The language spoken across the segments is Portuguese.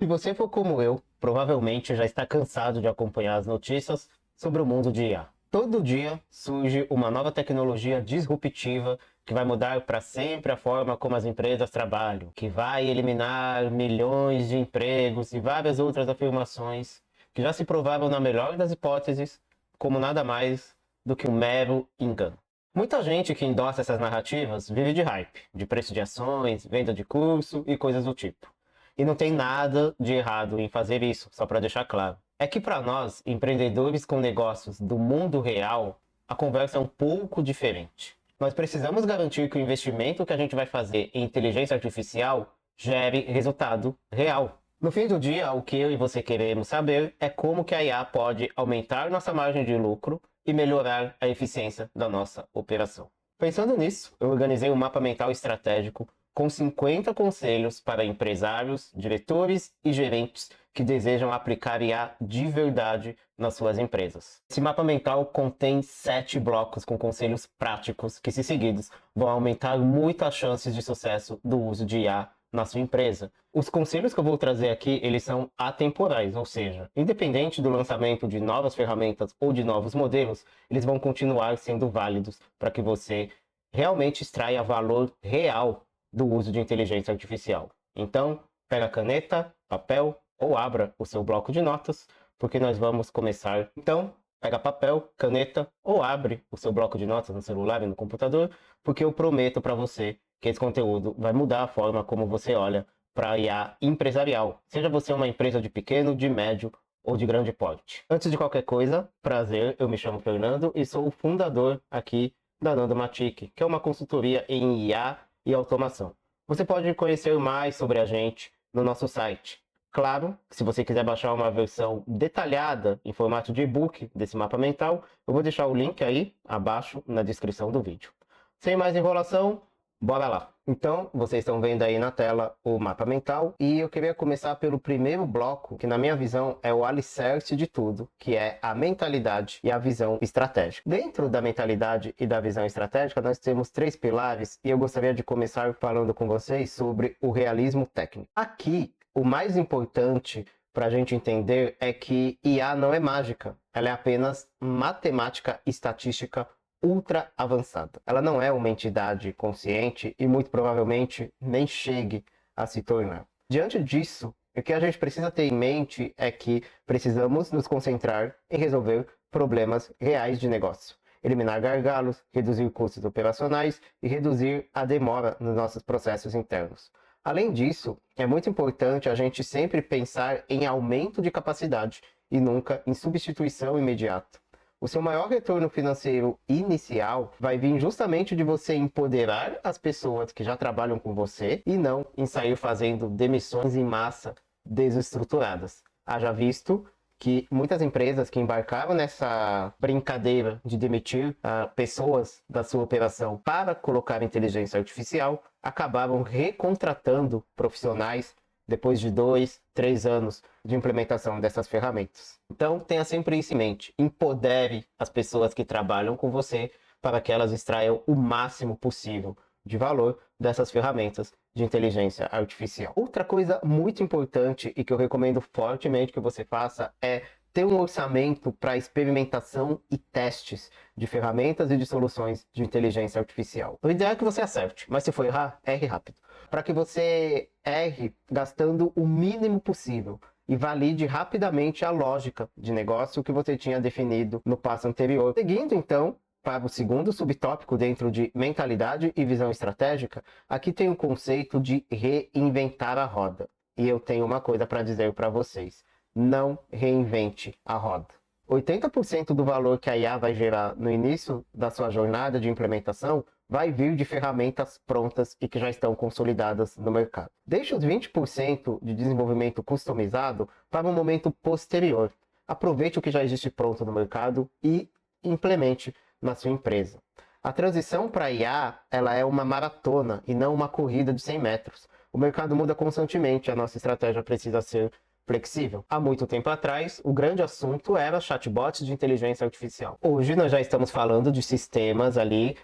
Se você for como eu, provavelmente já está cansado de acompanhar as notícias sobre o mundo de IA. Todo dia surge uma nova tecnologia disruptiva que vai mudar para sempre a forma como as empresas trabalham, que vai eliminar milhões de empregos e várias outras afirmações que já se provaram, na melhor das hipóteses, como nada mais do que um mero engano. Muita gente que endossa essas narrativas vive de hype, de preço de ações, venda de curso e coisas do tipo. E não tem nada de errado em fazer isso, só para deixar claro. É que para nós, empreendedores com negócios do mundo real, a conversa é um pouco diferente. Nós precisamos garantir que o investimento que a gente vai fazer em inteligência artificial gere resultado real. No fim do dia, o que eu e você queremos saber é como que a IA pode aumentar nossa margem de lucro e melhorar a eficiência da nossa operação. Pensando nisso, eu organizei um mapa mental estratégico com 50 conselhos para empresários, diretores e gerentes que desejam aplicar IA de verdade nas suas empresas. Esse mapa mental contém 7 blocos com conselhos práticos que, se seguidos, vão aumentar muito as chances de sucesso do uso de IA na sua empresa. Os conselhos que eu vou trazer aqui, eles são atemporais, ou seja, independente do lançamento de novas ferramentas ou de novos modelos, eles vão continuar sendo válidos para que você realmente extraia valor real do uso de inteligência artificial. Então, pega caneta, papel ou abra o seu bloco de notas, porque nós vamos começar. Então, pega papel, caneta ou abre o seu bloco de notas no celular e no computador, porque eu prometo para você que esse conteúdo vai mudar a forma como você olha para a IA empresarial. Seja você uma empresa de pequeno, de médio ou de grande porte. Antes de qualquer coisa, prazer, eu me chamo Fernando e sou o fundador aqui da Nandomatic, que é uma consultoria em IA e automação. Você pode conhecer mais sobre a gente no nosso site. Claro, se você quiser baixar uma versão detalhada em formato de e-book desse mapa mental, eu vou deixar o link aí abaixo na descrição do vídeo. Sem mais enrolação, bora lá! Então, vocês estão vendo aí na tela o mapa mental e eu queria começar pelo primeiro bloco, que na minha visão é o alicerce de tudo, que é a mentalidade e a visão estratégica. Dentro da mentalidade e da visão estratégica, nós temos 3 pilares e eu gostaria de começar falando com vocês sobre o realismo técnico. Aqui, o mais importante para a gente entender é que IA não é mágica, ela é apenas matemática estatística ultra avançada. Ela não é uma entidade consciente e muito provavelmente nem chegue a se tornar. Diante disso, o que a gente precisa ter em mente é que precisamos nos concentrar em resolver problemas reais de negócio, eliminar gargalos, reduzir custos operacionais e reduzir a demora nos nossos processos internos. Além disso, é muito importante a gente sempre pensar em aumento de capacidade e nunca em substituição imediata. O seu maior retorno financeiro inicial vai vir justamente de você empoderar as pessoas que já trabalham com você e não em sair fazendo demissões em massa desestruturadas. Haja visto que muitas empresas que embarcaram nessa brincadeira de demitir pessoas da sua operação para colocar inteligência artificial acabaram recontratando profissionais depois de 2, 3 anos de implementação dessas ferramentas. Então, tenha sempre isso em mente. Empodere as pessoas que trabalham com você para que elas extraiam o máximo possível de valor dessas ferramentas de inteligência artificial. Outra coisa muito importante e que eu recomendo fortemente que você faça é ter um orçamento para experimentação e testes de ferramentas e de soluções de inteligência artificial. O ideal é que você acerte, mas se for errar, erre rápido. Para que você erre gastando o mínimo possível e valide rapidamente a lógica de negócio que você tinha definido no passo anterior. Seguindo, então, para o segundo subtópico dentro de mentalidade e visão estratégica, aqui tem o conceito de reinventar a roda. E eu tenho uma coisa para dizer para vocês. Não reinvente a roda. 80% do valor que a IA vai gerar no início da sua jornada de implementação vai vir de ferramentas prontas e que já estão consolidadas no mercado. Deixe os 20% de desenvolvimento customizado para um momento posterior. Aproveite o que já existe pronto no mercado e implemente na sua empresa. A transição para IA, ela é uma maratona e não uma corrida de 100 metros. O mercado muda constantemente, a nossa estratégia precisa ser flexível. Há muito tempo atrás, o grande assunto era chatbots de inteligência artificial. Hoje nós já estamos falando de sistemas ali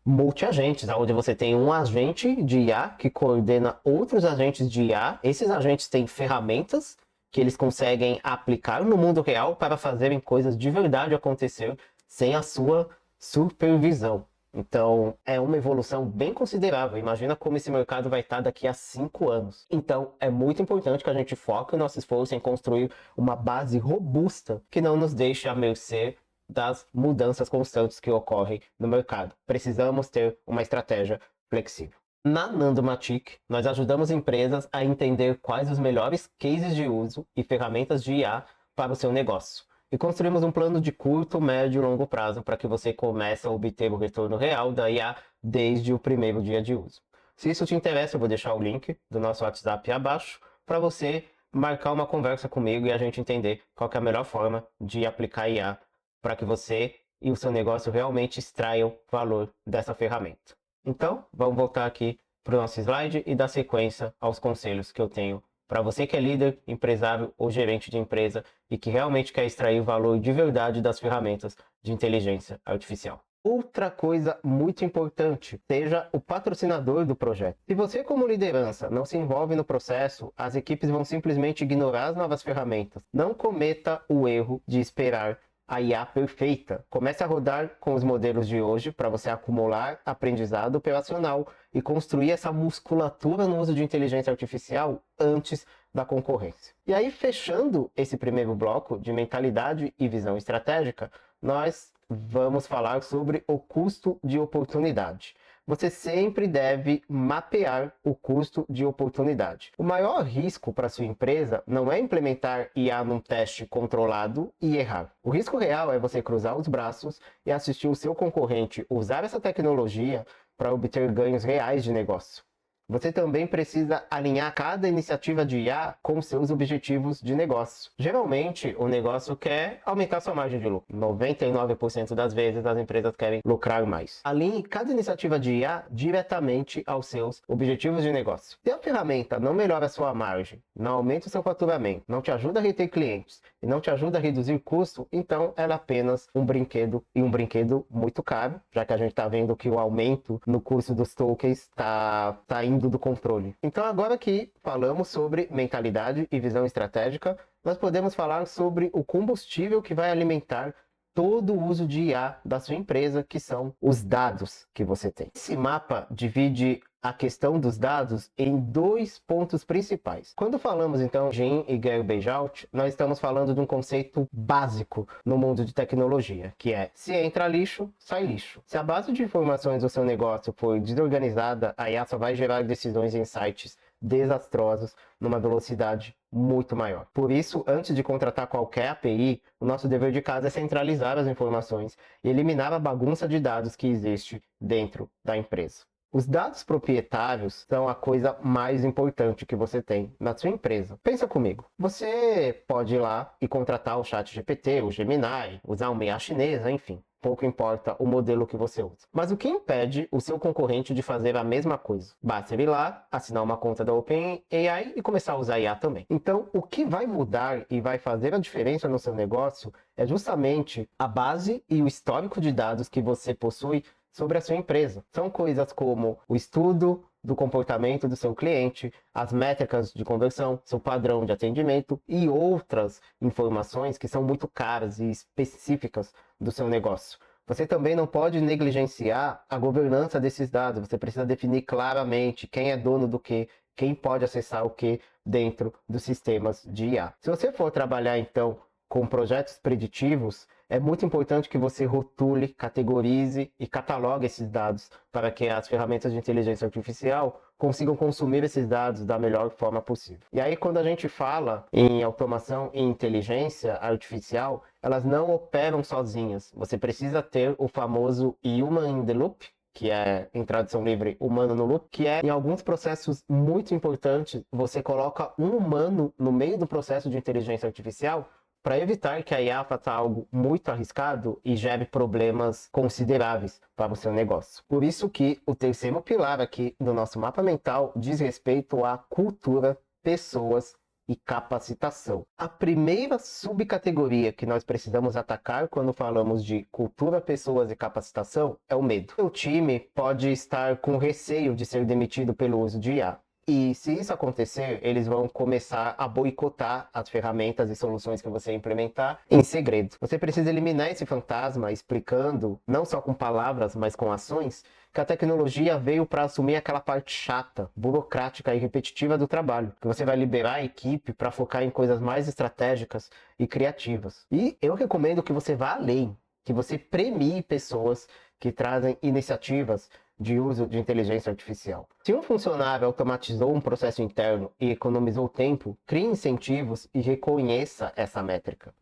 multi-agentes, onde você tem um agente de IA que coordena outros agentes de IA. Esses agentes têm ferramentas que eles conseguem aplicar no mundo real para fazerem coisas de verdade acontecer sem a sua supervisão. Então, é uma evolução bem considerável. Imagina como esse mercado vai estar daqui a 5 anos. Então, é muito importante que a gente foque o nosso esforço em construir uma base robusta que não nos deixe à mercê das mudanças constantes que ocorrem no mercado. Precisamos ter uma estratégia flexível. Na Nandomatic, nós ajudamos empresas a entender quais os melhores cases de uso e ferramentas de IA para o seu negócio. E construímos um plano de curto, médio e longo prazo para que você comece a obter o retorno real da IA desde o primeiro dia de uso. Se isso te interessa, eu vou deixar o link do nosso WhatsApp abaixo para você marcar uma conversa comigo e a gente entender qual que é a melhor forma de aplicar IA para que você e o seu negócio realmente extraiam valor dessa ferramenta. Então, vamos voltar aqui para o nosso slide e dar sequência aos conselhos que eu tenho para você que é líder, empresário ou gerente de empresa e que realmente quer extrair o valor de verdade das ferramentas de inteligência artificial. Outra coisa muito importante, seja o patrocinador do projeto. Se você como liderança não se envolve no processo, as equipes vão simplesmente ignorar as novas ferramentas. Não cometa o erro de esperar a IA perfeita. Comece a rodar com os modelos de hoje para você acumular aprendizado operacional e construir essa musculatura no uso de inteligência artificial antes da concorrência. E aí, fechando esse primeiro bloco de mentalidade e visão estratégica, nós vamos falar sobre o custo de oportunidade. Você sempre deve mapear o custo de oportunidade. O maior risco para sua empresa não é implementar IA num teste controlado e errar. O risco real é você cruzar os braços e assistir o seu concorrente usar essa tecnologia para obter ganhos reais de negócio. Você também precisa alinhar cada iniciativa de IA com seus objetivos de negócio. Geralmente, o negócio quer aumentar sua margem de lucro. 99% das vezes, as empresas querem lucrar mais. Alinhe cada iniciativa de IA diretamente aos seus objetivos de negócio. Se a ferramenta não melhora a sua margem, não aumenta o seu faturamento, não te ajuda a reter clientes e não te ajuda a reduzir custo, então ela é apenas um brinquedo, e um brinquedo muito caro, já que a gente está vendo que o aumento no custo dos tokens está indo do controle. Então, agora que falamos sobre mentalidade e visão estratégica, nós podemos falar sobre o combustível que vai alimentar todo o uso de IA da sua empresa, que são os dados que você tem. Esse mapa divide a questão dos dados em 2 pontos principais. Quando falamos então de Jim e Garbage Out, nós estamos falando de um conceito básico no mundo de tecnologia, que é: se entra lixo, sai lixo. Se a base de informações do seu negócio for desorganizada, a IA só vai gerar decisões em sites desastrosos numa velocidade muito maior. Por isso, antes de contratar qualquer API, o nosso dever de casa é centralizar as informações e eliminar a bagunça de dados que existe dentro da empresa. Os dados proprietários são a coisa mais importante que você tem na sua empresa. Pensa comigo, você pode ir lá e contratar o ChatGPT, o Gemini, usar uma IA chinesa, enfim. Pouco importa o modelo que você usa. Mas o que impede o seu concorrente de fazer a mesma coisa? Basta ir lá, assinar uma conta da OpenAI e começar a usar IA também. Então, o que vai mudar e vai fazer a diferença no seu negócio é justamente a base e o histórico de dados que você possui sobre a sua empresa. São coisas como o estudo do comportamento do seu cliente, as métricas de conversão, seu padrão de atendimento e outras informações que são muito caras e específicas do seu negócio. Você também não pode negligenciar a governança desses dados. Você precisa definir claramente quem é dono do que, quem pode acessar o que dentro dos sistemas de IA. Se você for trabalhar então com projetos preditivos, é muito importante que você rotule, categorize e catalogue esses dados para que as ferramentas de inteligência artificial consigam consumir esses dados da melhor forma possível. E aí, quando a gente fala em automação e inteligência artificial, elas não operam sozinhas. Você precisa ter o famoso Human in the Loop, que é, em tradução livre, humano no loop, que é, em alguns processos muito importantes, você coloca um humano no meio do processo de inteligência artificial para evitar que a IA faça algo muito arriscado e gere problemas consideráveis para o seu negócio. Por isso que o terceiro pilar aqui do nosso mapa mental diz respeito à cultura, pessoas e capacitação. A primeira subcategoria que nós precisamos atacar quando falamos de cultura, pessoas e capacitação é o medo. O time pode estar com receio de ser demitido pelo uso de IA. E se isso acontecer, eles vão começar a boicotar as ferramentas e soluções que você implementar em segredo. Você precisa eliminar esse fantasma explicando, não só com palavras, mas com ações, que a tecnologia veio para assumir aquela parte chata, burocrática e repetitiva do trabalho, que você vai liberar a equipe para focar em coisas mais estratégicas e criativas. E eu recomendo que você vá além, que você premie pessoas que trazem iniciativas de uso de inteligência artificial. Se um funcionário automatizou um processo interno e economizou tempo, crie incentivos e reconheça essa métrica.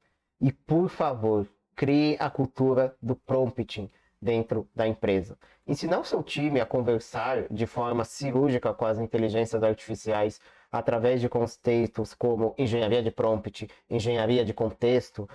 E, por favor, crie a cultura do prompting dentro da empresa. Ensinar o seu time a conversar de forma cirúrgica com as inteligências artificiais através de conceitos como engenharia de prompt, engenharia de contexto,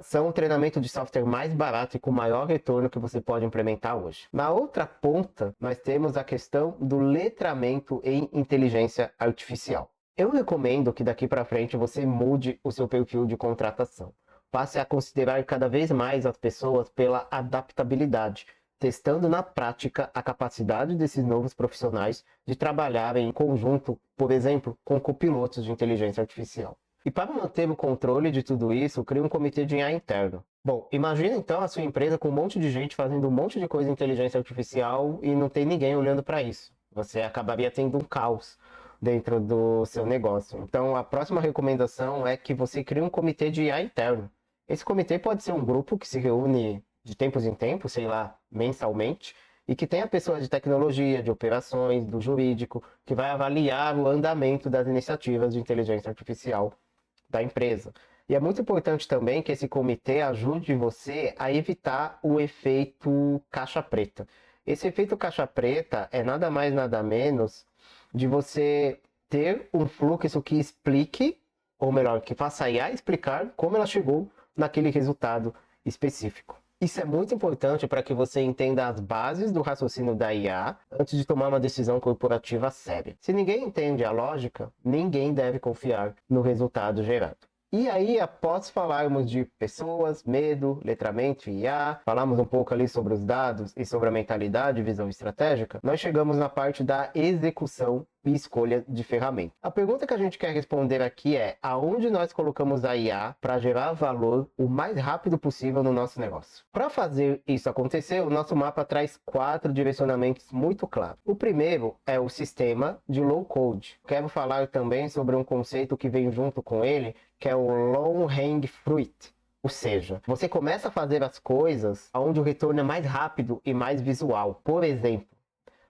são o treinamento de software mais barato e com maior retorno que você pode implementar hoje. Na outra ponta, nós temos a questão do letramento em inteligência artificial. Eu recomendo que daqui para frente você mude o seu perfil de contratação. Passe a considerar cada vez mais as pessoas pela adaptabilidade, testando na prática a capacidade desses novos profissionais de trabalhar em conjunto, por exemplo, com copilotos de inteligência artificial. E para manter o controle de tudo isso, crie um comitê de IA interno. Bom, imagina então a sua empresa com um monte de gente fazendo um monte de coisa em inteligência artificial e não tem ninguém olhando para isso. Você acabaria tendo um caos dentro do seu negócio. Então, a próxima recomendação é que você crie um comitê de IA interno. Esse comitê pode ser um grupo que se reúne de tempos em tempos, sei lá, mensalmente, e que tenha pessoas de tecnologia, de operações, do jurídico, que vai avaliar o andamento das iniciativas de inteligência artificial da empresa. E é muito importante também que esse comitê ajude você a evitar o efeito caixa preta. Esse efeito caixa preta é nada mais nada menos de você ter um fluxo que explique, ou melhor, que faça a IA explicar como ela chegou naquele resultado específico. Isso é muito importante para que você entenda as bases do raciocínio da IA antes de tomar uma decisão corporativa séria. Se ninguém entende a lógica, ninguém deve confiar no resultado gerado. E aí, após falarmos de pessoas, medo, letramento e IA, falamos um pouco ali sobre os dados e sobre a mentalidade e visão estratégica, nós chegamos na parte da execução e escolha de ferramenta. A pergunta que a gente quer responder aqui é: aonde nós colocamos a IA para gerar valor o mais rápido possível no nosso negócio? Para fazer isso acontecer, o nosso mapa traz 4 direcionamentos muito claros. O primeiro é o sistema de low code. Quero falar também sobre um conceito que vem junto com ele, que é o long hang fruit. Ou seja, você começa a fazer as coisas onde o retorno é mais rápido e mais visual. Por exemplo,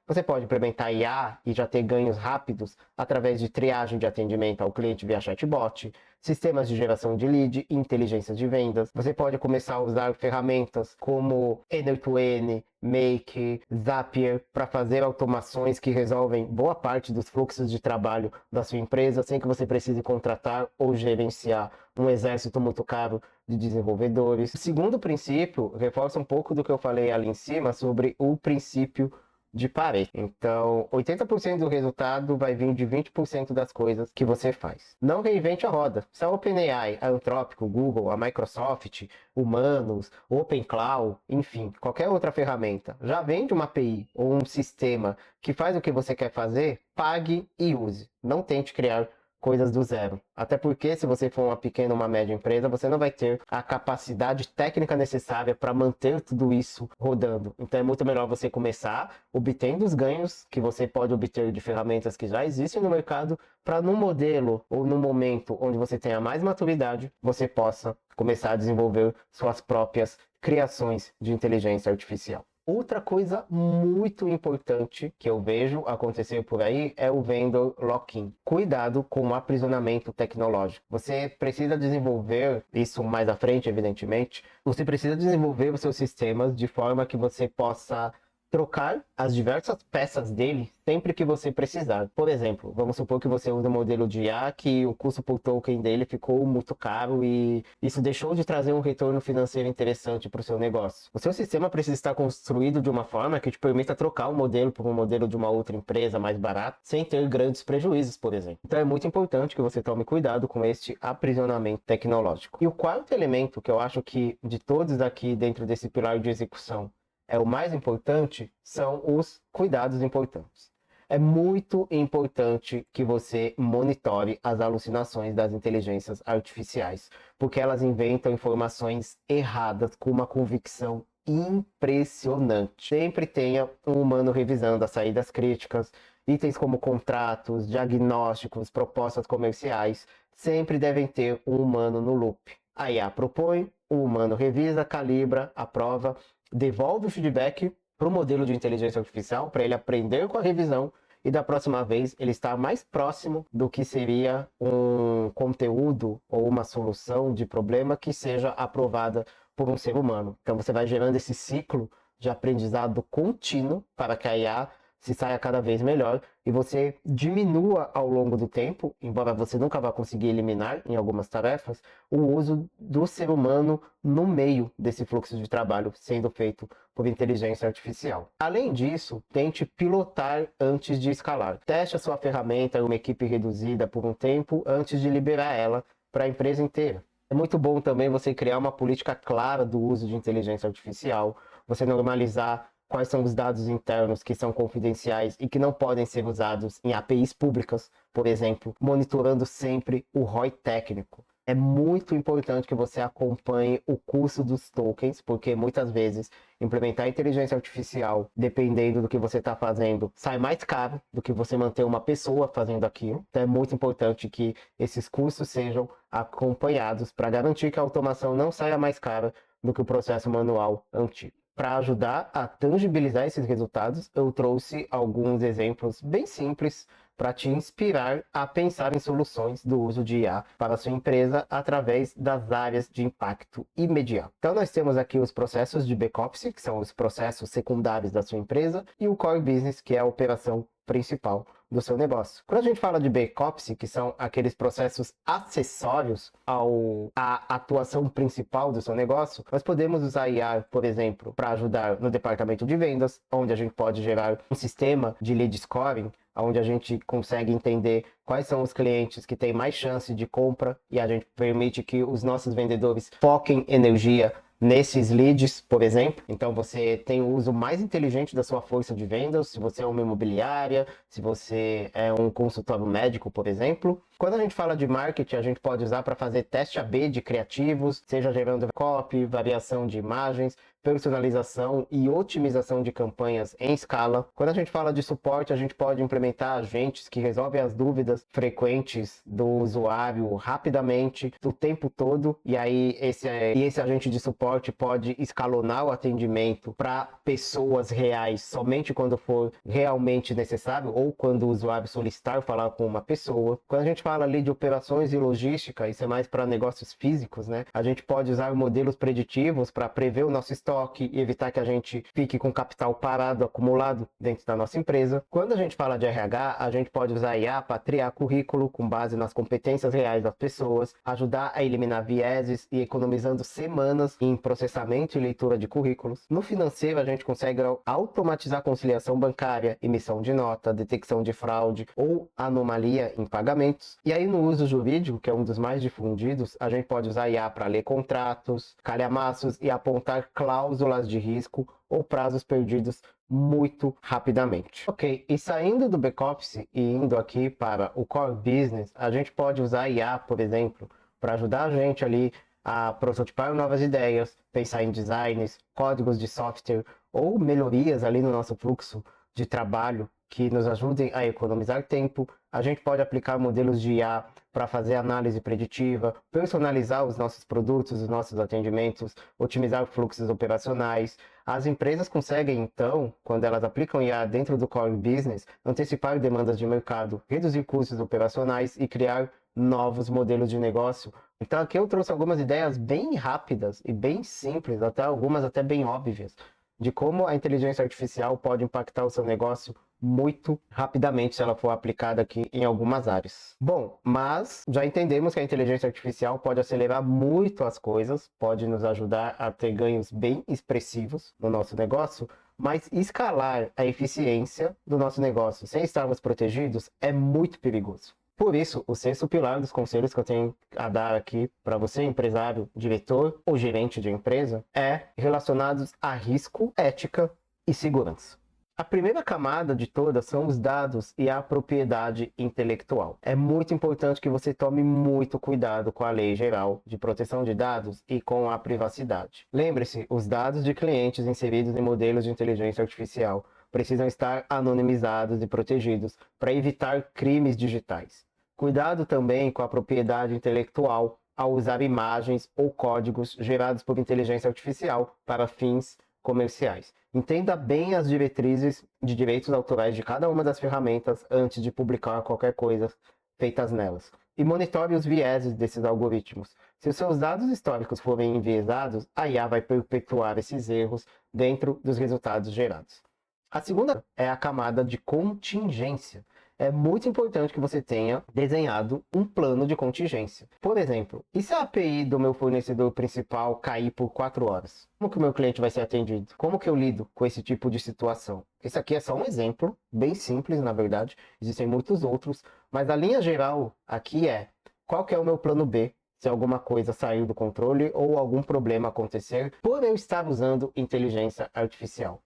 você pode implementar IA e já ter ganhos rápidos através de triagem de atendimento ao cliente via chatbot, sistemas de geração de lead e inteligência de vendas. Você pode começar a usar ferramentas como N8N, Make, Zapier para fazer automações que resolvem boa parte dos fluxos de trabalho da sua empresa sem que você precise contratar ou gerenciar um exército muito caro de desenvolvedores. O segundo princípio reforça um pouco do que eu falei ali em cima sobre o princípio de Pareto. Então, 80% do resultado vai vir de 20% das coisas que você faz. Não reinvente a roda. Se a OpenAI, a Anthropic, o Google, a Microsoft, Humanos, OpenCloud, enfim, qualquer outra ferramenta, já vende uma API ou um sistema que faz o que você quer fazer, pague e use. Não tente criar coisas do zero. Até porque se você for uma pequena ou uma média empresa, você não vai ter a capacidade técnica necessária para manter tudo isso rodando. Então é muito melhor você começar obtendo os ganhos que você pode obter de ferramentas que já existem no mercado, para no modelo ou no momento onde você tenha mais maturidade, você possa começar a desenvolver suas próprias criações de inteligência artificial. Outra coisa muito importante que eu vejo acontecer por aí é o vendor lock-in. Cuidado com o aprisionamento tecnológico. Você precisa desenvolver isso mais à frente, evidentemente. Você precisa desenvolver os seus sistemas de forma que você possa trocar as diversas peças dele sempre que você precisar. Por exemplo, vamos supor que você usa um modelo de IA que o custo por token dele ficou muito caro e isso deixou de trazer um retorno financeiro interessante para o seu negócio. O seu sistema precisa estar construído de uma forma que te permita trocar um modelo por um modelo de uma outra empresa mais barato, sem ter grandes prejuízos, por exemplo. Então é muito importante que você tome cuidado com este aprisionamento tecnológico. E o quarto elemento que eu acho que de todos aqui dentro desse pilar de execução é o mais importante, são os cuidados importantes. É muito importante que você monitore as alucinações das inteligências artificiais, porque elas inventam informações erradas com uma convicção impressionante. Sempre tenha um humano revisando as saídas críticas, itens como contratos, diagnósticos, propostas comerciais, sempre devem ter um humano no loop. A IA propõe, o humano revisa, calibra, aprova, devolve o feedback para o modelo de inteligência artificial, para ele aprender com a revisão e da próxima vez ele estar mais próximo do que seria um conteúdo ou uma solução de problema que seja aprovada por um ser humano. Então você vai gerando esse ciclo de aprendizado contínuo para que a IA se saia cada vez melhor e você diminua ao longo do tempo, embora você nunca vá conseguir eliminar em algumas tarefas, o uso do ser humano no meio desse fluxo de trabalho sendo feito por inteligência artificial. Além disso, tente pilotar antes de escalar. Teste a sua ferramenta em uma equipe reduzida por um tempo antes de liberar ela para a empresa inteira. É muito bom também você criar uma política clara do uso de inteligência artificial, você normalizar quais são os dados internos que são confidenciais e que não podem ser usados em APIs públicas, por exemplo, monitorando sempre o ROI técnico. É muito importante que você acompanhe o custo dos tokens, porque muitas vezes implementar inteligência artificial, dependendo do que você está fazendo, sai mais caro do que você manter uma pessoa fazendo aquilo. Então é muito importante que esses custos sejam acompanhados para garantir que a automação não saia mais cara do que o processo manual antigo. Para ajudar a tangibilizar esses resultados, eu trouxe alguns exemplos bem simples para te inspirar a pensar em soluções do uso de IA para a sua empresa através das áreas de impacto imediato. Então nós temos aqui os processos de back-office, que são os processos secundários da sua empresa, e o core business, que é a operação principal do seu negócio. Quando a gente fala de back-office, que são aqueles processos acessórios à atuação principal do seu negócio, nós podemos usar IA, por exemplo, para ajudar no departamento de vendas, onde a gente pode gerar um sistema de lead scoring, onde a gente consegue entender quais são os clientes que têm mais chance de compra e a gente permite que os nossos vendedores foquem energia nesses leads, por exemplo. Então você tem o uso mais inteligente da sua força de vendas, se você é uma imobiliária, se você é um consultório médico, por exemplo. Quando a gente fala de marketing, a gente pode usar para fazer teste A/B de criativos, seja gerando copy, variação de imagens, personalização e otimização de campanhas em escala. Quando a gente fala de suporte, a gente pode implementar agentes que resolvem as dúvidas frequentes do usuário rapidamente, o tempo todo, e aí esse agente de suporte pode escalonar o atendimento para pessoas reais somente quando for realmente necessário ou quando o usuário solicitar falar com uma pessoa. Quando a gente fala ali de operações e logística, isso é mais para negócios físicos, né? A gente pode usar modelos preditivos para prever o nosso estoque e evitar que a gente fique com capital parado, acumulado dentro da nossa empresa. Quando a gente fala de RH, a gente pode usar IA para triar currículo com base nas competências reais das pessoas, ajudar a eliminar vieses e economizando semanas em processamento e leitura de currículos. No financeiro, a gente consegue automatizar a conciliação bancária, emissão de nota, detecção de fraude ou anomalia em pagamentos. E aí no uso jurídico, que é um dos mais difundidos, a gente pode usar IA para ler contratos, calhamaços e apontar cláusulas de risco ou prazos perdidos muito rapidamente. Ok, e saindo do back-office e indo aqui para o core business, a gente pode usar IA, por exemplo, para ajudar a gente ali a prototipar novas ideias, pensar em designs, códigos de software ou melhorias ali no nosso fluxo de trabalho que nos ajudem a economizar tempo. A gente pode aplicar modelos de IA para fazer análise preditiva, personalizar os nossos produtos, os nossos atendimentos, otimizar fluxos operacionais. As empresas conseguem, então, quando elas aplicam IA dentro do core business, antecipar demandas de mercado, reduzir custos operacionais e criar novos modelos de negócio. Então aqui eu trouxe algumas ideias bem rápidas e bem simples, até algumas até bem óbvias, de como a inteligência artificial pode impactar o seu negócio muito rapidamente se ela for aplicada aqui em algumas áreas. Bom, mas já entendemos que a inteligência artificial pode acelerar muito as coisas, pode nos ajudar a ter ganhos bem expressivos no nosso negócio, mas escalar a eficiência do nosso negócio sem estarmos protegidos é muito perigoso. Por isso, o sexto pilar dos conselhos que eu tenho a dar aqui para você, empresário, diretor ou gerente de empresa, é relacionados a risco, ética e segurança. A primeira camada de todas são os dados e a propriedade intelectual. É muito importante que você tome muito cuidado com a Lei Geral de Proteção de Dados e com a privacidade. Lembre-se, os dados de clientes inseridos em modelos de inteligência artificial precisam estar anonimizados e protegidos para evitar crimes digitais. Cuidado também com a propriedade intelectual ao usar imagens ou códigos gerados por inteligência artificial para fins comerciais. Entenda bem as diretrizes de direitos autorais de cada uma das ferramentas antes de publicar qualquer coisa feitas nelas. E monitore os vieses desses algoritmos. Se os seus dados históricos forem enviesados, a IA vai perpetuar esses erros dentro dos resultados gerados. A segunda é a camada de contingência. É muito importante que você tenha desenhado um plano de contingência. Por exemplo, e se a API do meu fornecedor principal cair por 4 horas? Como que o meu cliente vai ser atendido? Como que eu lido com esse tipo de situação? Esse aqui é só um exemplo, bem simples na verdade, existem muitos outros, mas a linha geral aqui é qual que é o meu plano B se alguma coisa sair do controle ou algum problema acontecer por eu estar usando inteligência artificial.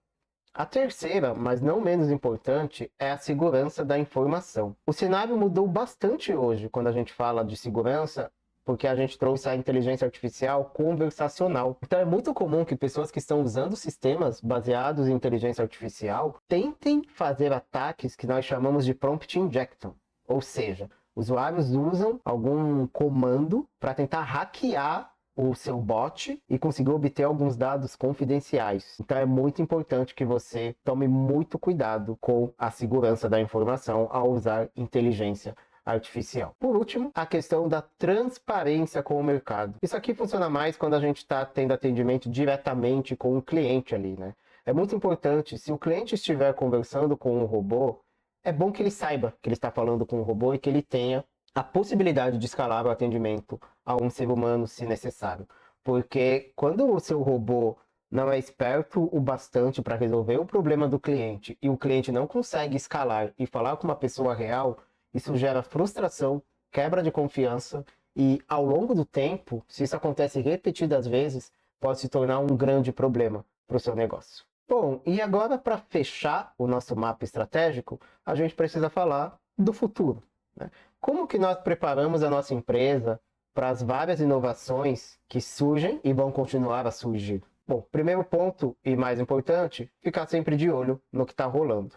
A terceira, mas não menos importante, é a segurança da informação. O cenário mudou bastante hoje quando a gente fala de segurança, porque a gente trouxe a inteligência artificial conversacional. Então é muito comum que pessoas que estão usando sistemas baseados em inteligência artificial tentem fazer ataques que nós chamamos de prompt injection, ou seja, usuários usam algum comando para tentar hackear o seu bot e conseguir obter alguns dados confidenciais. Então é muito importante que você tome muito cuidado com a segurança da informação ao usar inteligência artificial. Por último, a questão da transparência com o mercado. Isso aqui funciona mais quando a gente está tendo atendimento diretamente com o cliente ali, né? É muito importante, se o cliente estiver conversando com um robô, é bom que ele saiba que ele está falando com um robô e que ele tenha a possibilidade de escalar o atendimento a um ser humano se necessário. Porque quando o seu robô não é esperto o bastante para resolver o problema do cliente e o cliente não consegue escalar e falar com uma pessoa real, isso gera frustração, quebra de confiança e ao longo do tempo, se isso acontece repetidas vezes, pode se tornar um grande problema para o seu negócio. Bom, e agora para fechar o nosso mapa estratégico, a gente precisa falar do futuro, né? Como que nós preparamos a nossa empresa para as várias inovações que surgem e vão continuar a surgir? Bom, primeiro ponto e mais importante, ficar sempre de olho no que está rolando.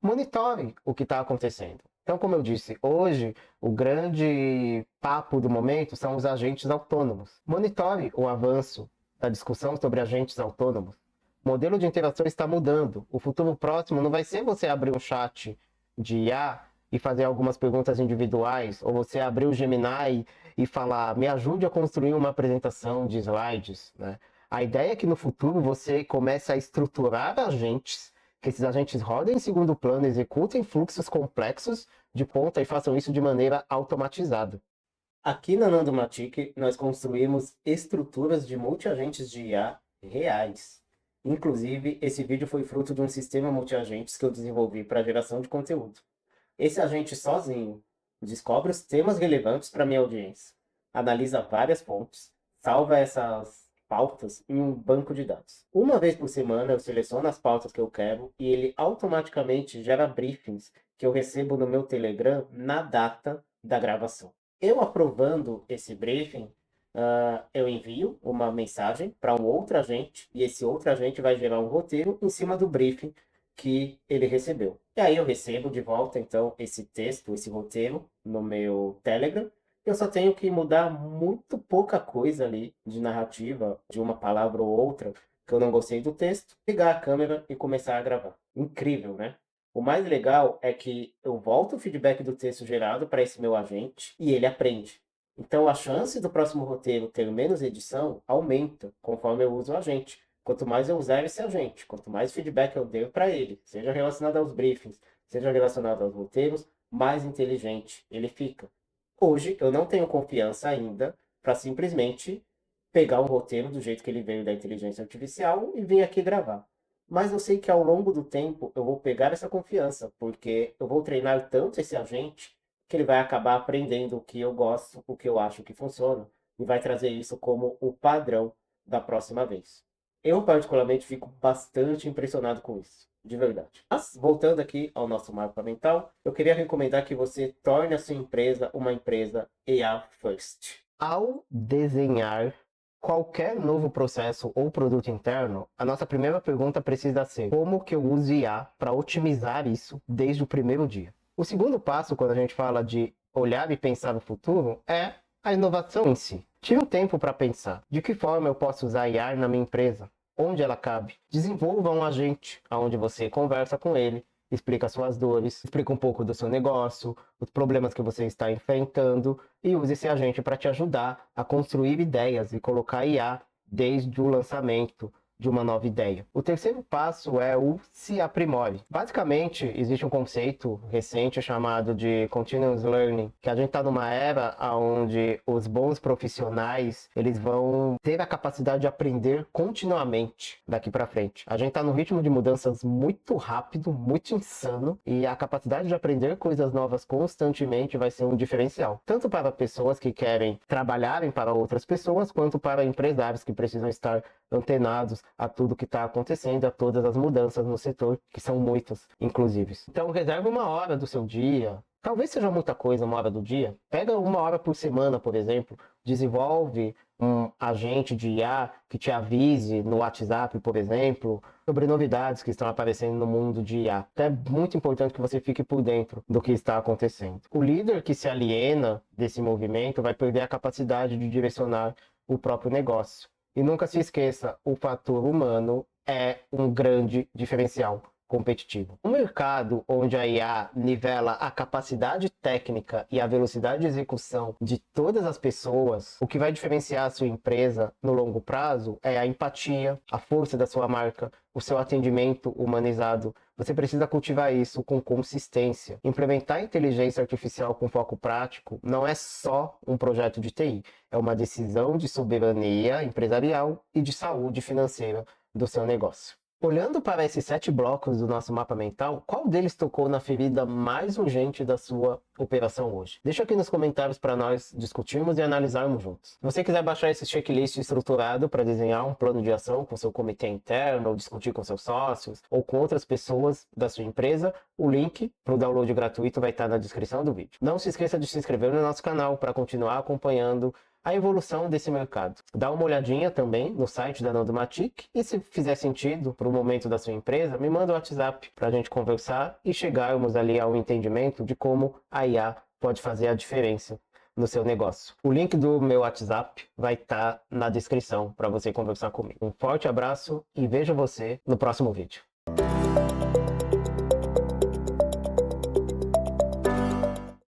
Monitore o que está acontecendo. Então, como eu disse, hoje o grande papo do momento são os agentes autônomos. Monitore o avanço da discussão sobre agentes autônomos. O modelo de interação está mudando. O futuro próximo não vai ser você abrir um chat de IA e fazer algumas perguntas individuais, ou você abrir o Gemini e falar, me ajude a construir uma apresentação de slides, né? A ideia é que no futuro você comece a estruturar agentes, que esses agentes rodem em segundo plano, executem fluxos complexos de ponta e façam isso de maneira automatizada. Aqui na Nandomatic, nós construímos estruturas de multiagentes de IA reais. Inclusive, esse vídeo foi fruto de um sistema multiagentes que eu desenvolvi para geração de conteúdo. Esse agente sozinho descobre os temas relevantes para minha audiência, analisa várias fontes, salva essas pautas em um banco de dados. Uma vez por semana eu seleciono as pautas que eu quero e ele automaticamente gera briefings que eu recebo no meu Telegram na data da gravação. Eu aprovando esse briefing, eu envio uma mensagem para um outro agente e esse outro agente vai gerar um roteiro em cima do briefing que ele recebeu. E aí eu recebo de volta, então, esse texto, esse roteiro no meu Telegram. Eu só tenho que mudar muito pouca coisa ali de narrativa, de uma palavra ou outra, que eu não gostei do texto, ligar a câmera e começar a gravar. Incrível, né? O mais legal é que eu volto o feedback do texto gerado para esse meu agente e ele aprende. Então a chance do próximo roteiro ter menos edição aumenta conforme eu uso o agente, Quanto mais eu usar esse agente, quanto mais feedback eu der para ele, seja relacionado aos briefings, seja relacionado aos roteiros, mais inteligente ele fica. Hoje, eu não tenho confiança ainda para simplesmente pegar o roteiro do jeito que ele veio da inteligência artificial e vir aqui gravar. Mas eu sei que ao longo do tempo eu vou pegar essa confiança, porque eu vou treinar tanto esse agente que ele vai acabar aprendendo o que eu gosto, o que eu acho que funciona, e vai trazer isso como o padrão da próxima vez. Eu, particularmente, fico bastante impressionado com isso, de verdade. Mas, voltando aqui ao nosso mapa mental, eu queria recomendar que você torne a sua empresa uma empresa AI First. Ao desenhar qualquer novo processo ou produto interno, a nossa primeira pergunta precisa ser: como que eu uso IA para otimizar isso desde o primeiro dia? O segundo passo, quando a gente fala de olhar e pensar no futuro, é a inovação em si. Tire um tempo para pensar: de que forma eu posso usar IA na minha empresa? Onde ela cabe? Desenvolva um agente onde você conversa com ele, explica suas dores, explica um pouco do seu negócio, os problemas que você está enfrentando e use esse agente para te ajudar a construir ideias e colocar IA desde o lançamento de uma nova ideia. O terceiro passo é o se aprimore. Basicamente, existe um conceito recente chamado de continuous learning, que a gente está numa era onde os bons profissionais eles vão ter a capacidade de aprender continuamente daqui para frente. A gente está num ritmo de mudanças muito rápido, muito insano, e a capacidade de aprender coisas novas constantemente vai ser um diferencial, tanto para pessoas que querem trabalharem para outras pessoas, quanto para empresários que precisam estar antenados a tudo que está acontecendo, a todas as mudanças no setor, que são muitas, inclusive. Então, reserve uma hora do seu dia. Talvez seja muita coisa, uma hora do dia. Pega uma hora por semana, por exemplo. Desenvolve um agente de IA que te avise no WhatsApp, por exemplo, sobre novidades que estão aparecendo no mundo de IA. É muito importante que você fique por dentro do que está acontecendo. O líder que se aliena desse movimento vai perder a capacidade de direcionar o próprio negócio. E nunca se esqueça, o fator humano é um grande diferencial competitivo. Um mercado onde a IA nivela a capacidade técnica e a velocidade de execução de todas as pessoas, o que vai diferenciar a sua empresa no longo prazo é a empatia, a força da sua marca, o seu atendimento humanizado. Você precisa cultivar isso com consistência. Implementar inteligência artificial com foco prático não é só um projeto de TI, é uma decisão de soberania empresarial e de saúde financeira do seu negócio. Olhando para esses 7 blocos do nosso mapa mental, qual deles tocou na ferida mais urgente da sua operação hoje? Deixa aqui nos comentários para nós discutirmos e analisarmos juntos. Se você quiser baixar esse checklist estruturado para desenhar um plano de ação com seu comitê interno, ou discutir com seus sócios, ou com outras pessoas da sua empresa, o link para o download gratuito vai estar na descrição do vídeo. Não se esqueça de se inscrever no nosso canal para continuar acompanhando a evolução desse mercado. Dá uma olhadinha também no site da Nodomatic e se fizer sentido para o momento da sua empresa, me manda o WhatsApp para a gente conversar e chegarmos ali ao entendimento de como a IA pode fazer a diferença no seu negócio. O link do meu WhatsApp vai estar na descrição para você conversar comigo. Um forte abraço e vejo você no próximo vídeo.